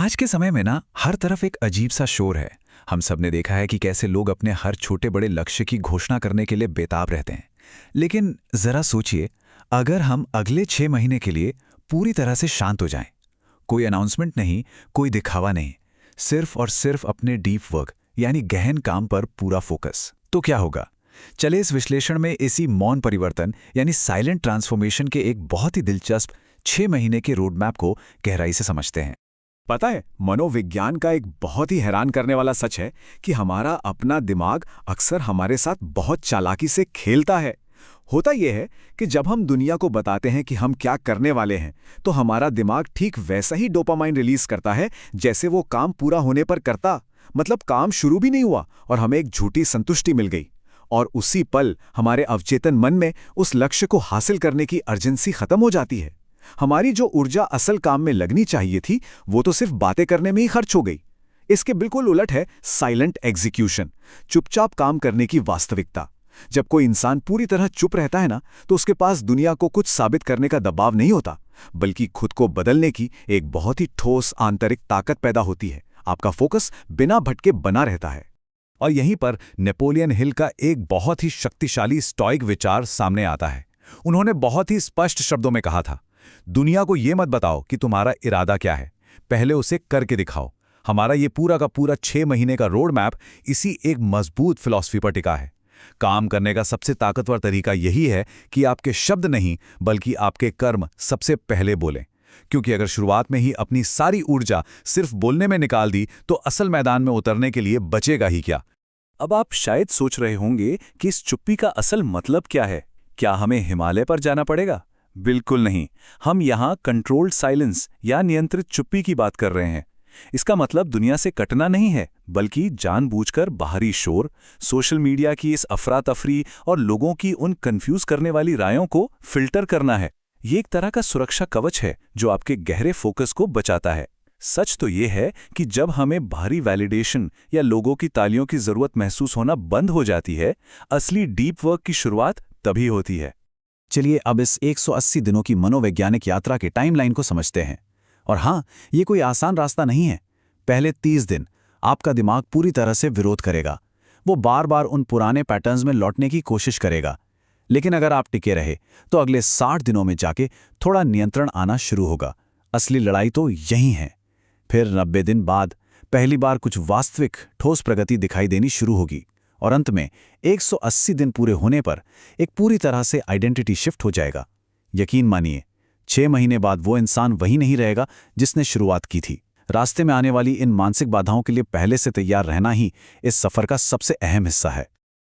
आज के समय में ना हर तरफ एक अजीब सा शोर है। हम सब ने देखा है कि कैसे लोग अपने हर छोटे बड़े लक्ष्य की घोषणा करने के लिए बेताब रहते हैं। लेकिन जरा सोचिए, अगर हम अगले 6 महीने के लिए पूरी तरह से शांत हो जाएं, कोई अनाउंसमेंट नहीं, कोई दिखावा नहीं, सिर्फ और सिर्फ अपने डीप वर्क यानी गहन काम पर पूरा फोकस, तो क्या होगा? चले इस विश्लेषण में इसी मौन परिवर्तन यानी साइलेंट ट्रांसफॉर्मेशन के एक बहुत ही दिलचस्प 6 महीने के रोडमैप को गहराई से समझते हैं। पता है, मनोविज्ञान का एक बहुत ही हैरान करने वाला सच है कि हमारा अपना दिमाग अक्सर हमारे साथ बहुत चालाकी से खेलता है। होता यह है कि जब हम दुनिया को बताते हैं कि हम क्या करने वाले हैं, तो हमारा दिमाग ठीक वैसा ही डोपामाइन रिलीज करता है जैसे वो काम पूरा होने पर करता। मतलब काम शुरू भी नहीं हुआ और हमें एक झूठी संतुष्टि मिल गई, और उसी पल हमारे अवचेतन मन में उस लक्ष्य को हासिल करने की अर्जेंसी खत्म हो जाती है। हमारी जो ऊर्जा असल काम में लगनी चाहिए थी, वो तो सिर्फ बातें करने में ही खर्च हो गई। इसके बिल्कुल उलट है साइलेंट एग्जीक्यूशन, चुपचाप काम करने की वास्तविकता। जब कोई इंसान पूरी तरह चुप रहता है ना, तो उसके पास दुनिया को कुछ साबित करने का दबाव नहीं होता, बल्कि खुद को बदलने की एक बहुत ही ठोस आंतरिक ताकत पैदा होती है। आपका फोकस बिना भटके बना रहता है। और यहीं पर नेपोलियन हिल का एक बहुत ही शक्तिशाली स्टॉइक विचार सामने आता है। उन्होंने बहुत ही स्पष्ट शब्दों में कहा था, दुनिया को ये मत बताओ कि तुम्हारा इरादा क्या है, पहले उसे करके दिखाओ। हमारा ये पूरा का पूरा 6 महीने का रोड मैप इसी एक मजबूत फिलॉसफी पर टिका है। काम करने का सबसे ताकतवर तरीका यही है कि आपके शब्द नहीं, बल्कि आपके कर्म सबसे पहले बोलें। क्योंकि अगर शुरुआत में ही अपनी सारी ऊर्जा सिर्फ बोलने में निकाल दी, तो असल मैदान में उतरने के लिए बचेगा ही क्या। अब आप शायद सोच रहे होंगे कि इस चुप्पी का असल मतलब क्या है। क्या हमें हिमालय पर जाना पड़ेगा? बिल्कुल नहीं। हम यहाँ कंट्रोल्ड साइलेंस या नियंत्रित चुप्पी की बात कर रहे हैं। इसका मतलब दुनिया से कटना नहीं है, बल्कि जानबूझकर बाहरी शोर, सोशल मीडिया की इस अफरा तफरी और लोगों की उन कंफ्यूज करने वाली रायों को फिल्टर करना है। ये एक तरह का सुरक्षा कवच है जो आपके गहरे फोकस को बचाता है। सच तो ये है कि जब हमें बाहरी वैलिडेशन या लोगों की तालियों की जरूरत महसूस होना बंद हो जाती है, असली डीप वर्क की शुरुआत तभी होती है। चलिए अब इस 180 दिनों की मनोवैज्ञानिक यात्रा के टाइमलाइन को समझते हैं। और हाँ, ये कोई आसान रास्ता नहीं है। पहले 30 दिन आपका दिमाग पूरी तरह से विरोध करेगा। वो बार बार उन पुराने पैटर्न्स में लौटने की कोशिश करेगा। लेकिन अगर आप टिके रहे, तो अगले 60 दिनों में जाके थोड़ा नियंत्रण आना शुरू होगा। असली लड़ाई तो यही है। फिर 90 दिन बाद पहली बार कुछ वास्तविक ठोस प्रगति दिखाई देनी शुरू होगी, और अंत में 180 दिन पूरे होने पर एक पूरी तरह से आइडेंटिटी शिफ्ट हो जाएगा। यकीन मानिए, 6 महीने बाद वो इंसान वही नहीं रहेगा जिसने शुरुआत की थी। रास्ते में आने वाली इन मानसिक बाधाओं के लिए पहले से तैयार रहना ही इस सफर का सबसे अहम हिस्सा है।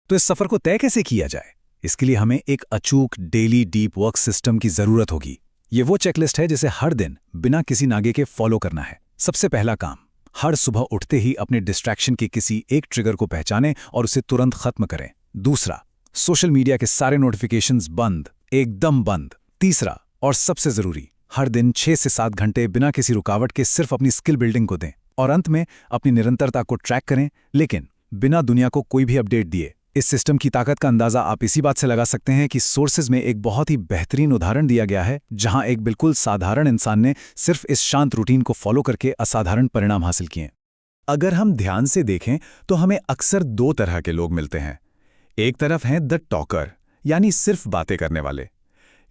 तो इस सफर को तय कैसे किया जाए? इसके लिए हमें एक अचूक डेली डीप वर्क सिस्टम की जरूरत होगी। ये वो चेकलिस्ट है जिसे हर दिन बिना किसी नागे के फॉलो करना है। सबसे पहला काम, हर सुबह उठते ही अपने डिस्ट्रैक्शन के किसी एक ट्रिगर को पहचानें और उसे तुरंत खत्म करें। दूसरा, सोशल मीडिया के सारे नोटिफिकेशंस बंद, एकदम बंद। तीसरा और सबसे जरूरी, हर दिन 6 से 7 घंटे बिना किसी रुकावट के सिर्फ अपनी स्किल बिल्डिंग को दें। और अंत में अपनी निरंतरता को ट्रैक करें, लेकिन बिना दुनिया को कोई भी अपडेट दिए। इस सिस्टम की ताकत का अंदाजा आप इसी बात से लगा सकते हैं कि सोर्सेज में एक बहुत ही बेहतरीन उदाहरण दिया गया है, जहां एक बिल्कुल साधारण इंसान ने सिर्फ इस शांत रूटीन को फॉलो करके असाधारण परिणाम हासिल किए। अगर हम ध्यान से देखें तो हमें अक्सर 2 तरह के लोग मिलते हैं। एक तरफ हैं द टॉकर, यानी सिर्फ बातें करने वाले।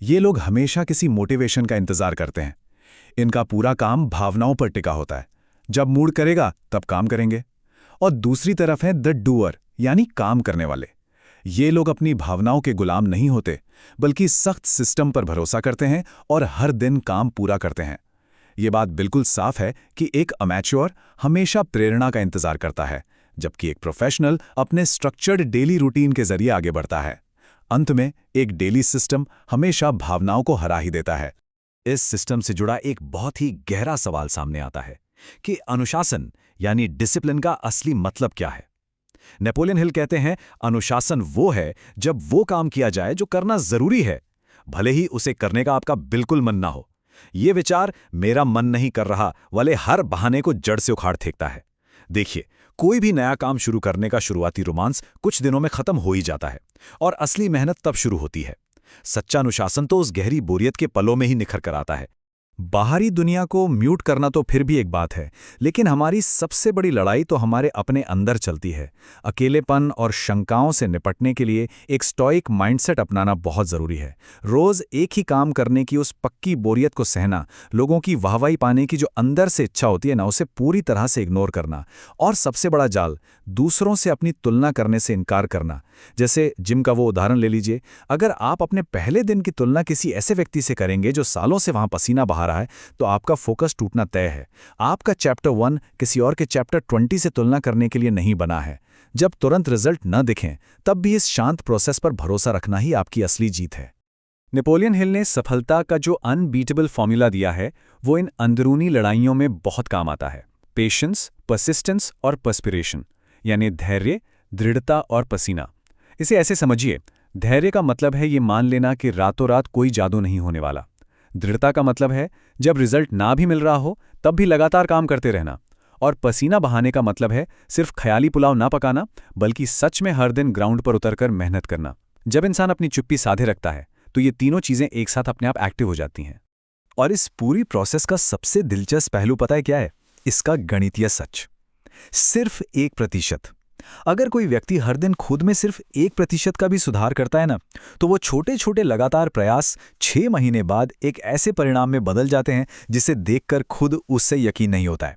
ये लोग हमेशा किसी मोटिवेशन का इंतजार करते हैं। इनका पूरा काम भावनाओं पर टिका होता है। जब मूड करेगा तब काम करेंगे। और दूसरी तरफ है द डूअर, यानी काम करने वाले। ये लोग अपनी भावनाओं के गुलाम नहीं होते, बल्कि सख्त सिस्टम पर भरोसा करते हैं और हर दिन काम पूरा करते हैं। ये बात बिल्कुल साफ है कि एक अमैच्योर हमेशा प्रेरणा का इंतजार करता है, जबकि एक प्रोफेशनल अपने स्ट्रक्चर्ड डेली रूटीन के जरिए आगे बढ़ता है। अंत में एक डेली सिस्टम हमेशा भावनाओं को हरा ही देता है। इस सिस्टम से जुड़ा एक बहुत ही गहरा सवाल सामने आता है कि अनुशासन यानी डिसिप्लिन का असली मतलब क्या है। नेपोलियन हिल कहते हैं, अनुशासन वो है जब वो काम किया जाए जो करना जरूरी है, भले ही उसे करने का आपका बिल्कुल मन ना हो। ये विचार मेरा मन नहीं कर रहा वाले हर बहाने को जड़ से उखाड़ फेंकता है। देखिए, कोई भी नया काम शुरू करने का शुरुआती रोमांस कुछ दिनों में खत्म हो ही जाता है, और असली मेहनत तब शुरू होती है। सच्चा अनुशासन तो उस गहरी बोरियत के पलों में ही निखर कर आता है। बाहरी दुनिया को म्यूट करना तो फिर भी एक बात है, लेकिन हमारी सबसे बड़ी लड़ाई तो हमारे अपने अंदर चलती है। अकेलेपन और शंकाओं से निपटने के लिए एक स्टोइक माइंडसेट अपनाना बहुत ज़रूरी है। रोज़ एक ही काम करने की उस पक्की बोरियत को सहना, लोगों की वाहवाही पाने की जो अंदर से इच्छा होती है ना, उसे पूरी तरह से इग्नोर करना, और सबसे बड़ा जाल, दूसरों से अपनी तुलना करने से इनकार करना। जैसे जिम का वो उदाहरण ले लीजिए। अगर आप अपने पहले दिन की तुलना किसी ऐसे व्यक्ति से करेंगे जो सालों से वहां पसीना बहा रहा है, तो आपका फोकस टूटना तय है। आपका चैप्टर 1 किसी और के चैप्टर 20 से तुलना करने के लिए नहीं बना है। जब तुरंत रिजल्ट न दिखें, तब भी इस शांत प्रोसेस पर भरोसा रखना ही आपकी असली जीत है। नेपोलियन हिल ने सफलता का जो अनबीटेबल फॉर्मूला दिया है, वो इन अंदरूनी लड़ाइयों में बहुत काम आता है। पेशेंस, परसिस्टेंस और पर्स्पिरेशन, यानी धैर्य, दृढ़ता और पसीना। इसे ऐसे समझिए, धैर्य का मतलब है ये मान लेना कि रातों रात कोई जादू नहीं होने वाला। दृढ़ता का मतलब है जब रिजल्ट ना भी मिल रहा हो तब भी लगातार काम करते रहना। और पसीना बहाने का मतलब है सिर्फ ख्याली पुलाव ना पकाना, बल्कि सच में हर दिन ग्राउंड पर उतरकर मेहनत करना। जब इंसान अपनी चुप्पी साधे रखता है तो ये तीनों चीजें एक साथ अपने आप एक्टिव हो जाती हैं। और इस पूरी प्रोसेस का सबसे दिलचस्प पहलू पता है क्या है? इसका गणितीय सच। सिर्फ 1%। अगर कोई व्यक्ति हर दिन खुद में सिर्फ 1% का भी सुधार करता है ना, तो वो छोटे छोटे लगातार प्रयास 6 महीने बाद एक ऐसे परिणाम में बदल जाते हैं जिसे देखकर खुद उससे यकीन नहीं होता है।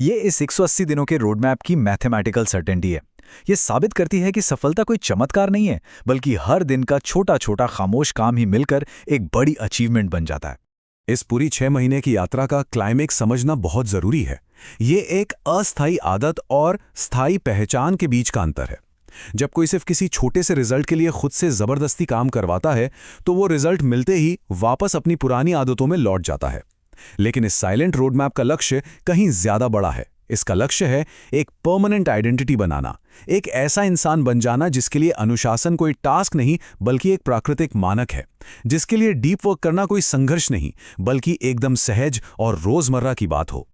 ये इस 180 दिनों के रोडमैप की मैथमेटिकल सर्टेनिटी है। ये साबित करती है कि सफलता कोई चमत्कार नहीं है, बल्कि हर दिन का छोटा छोटा खामोश काम ही मिलकर एक बड़ी अचीवमेंट बन जाता है। इस पूरी 6 महीने की यात्रा का क्लाइमेक्स समझना बहुत जरूरी है। ये एक अस्थायी आदत और स्थायी पहचान के बीच का अंतर है। जब कोई सिर्फ किसी छोटे से रिजल्ट के लिए खुद से जबरदस्ती काम करवाता है, तो वो रिजल्ट मिलते ही वापस अपनी पुरानी आदतों में लौट जाता है। लेकिन इस साइलेंट रोडमैप का लक्ष्य कहीं ज्यादा बड़ा है। इसका लक्ष्य है एक परमानेंट आइडेंटिटी बनाना, एक ऐसा इंसान बन जाना जिसके लिए अनुशासन कोई टास्क नहीं बल्कि एक प्राकृतिक मानक है, जिसके लिए डीप वर्क करना कोई संघर्ष नहीं बल्कि एकदम सहज और रोजमर्रा की बात हो।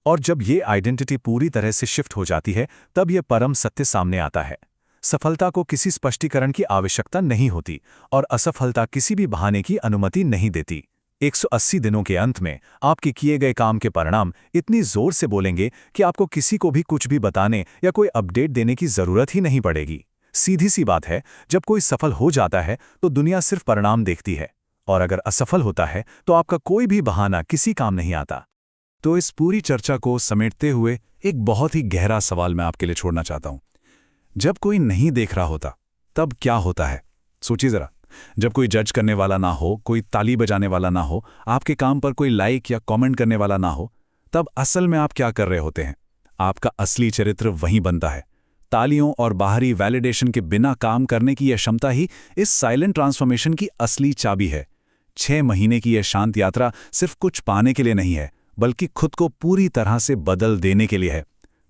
और जब ये आइडेंटिटी पूरी तरह से शिफ्ट हो जाती है, तब यह परम सत्य सामने आता है। सफलता को किसी स्पष्टीकरण की आवश्यकता नहीं होती और असफलता किसी भी बहाने की अनुमति नहीं देती। 180 दिनों के अंत में आपके किए गए काम के परिणाम इतनी जोर से बोलेंगे कि आपको किसी को भी कुछ भी बताने या कोई अपडेट देने की जरूरत ही नहीं पड़ेगी। सीधी सी बात है, जब कोई सफल हो जाता है तो दुनिया सिर्फ परिणाम देखती है, और अगर असफल होता है तो आपका कोई भी बहाना किसी काम नहीं आता। तो इस पूरी चर्चा को समेटते हुए एक बहुत ही गहरा सवाल मैं आपके लिए छोड़ना चाहता हूं। जब कोई नहीं देख रहा होता, तब क्या होता है? सोचिए जरा। जब कोई जज करने वाला ना हो, कोई ताली बजाने वाला ना हो, आपके काम पर कोई लाइक या कमेंट करने वाला ना हो, तब असल में आप क्या कर रहे होते हैं? आपका असली चरित्र वहीं बनता है। तालियों और बाहरी वैलिडेशन के बिना काम करने की यह क्षमता ही इस साइलेंट ट्रांसफॉर्मेशन की असली चाबी है। 6 महीने की यह शांत यात्रा सिर्फ कुछ पाने के लिए नहीं है, बल्कि खुद को पूरी तरह से बदल देने के लिए है।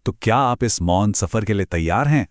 तो क्या आप इस मौन सफर के लिए तैयार हैं?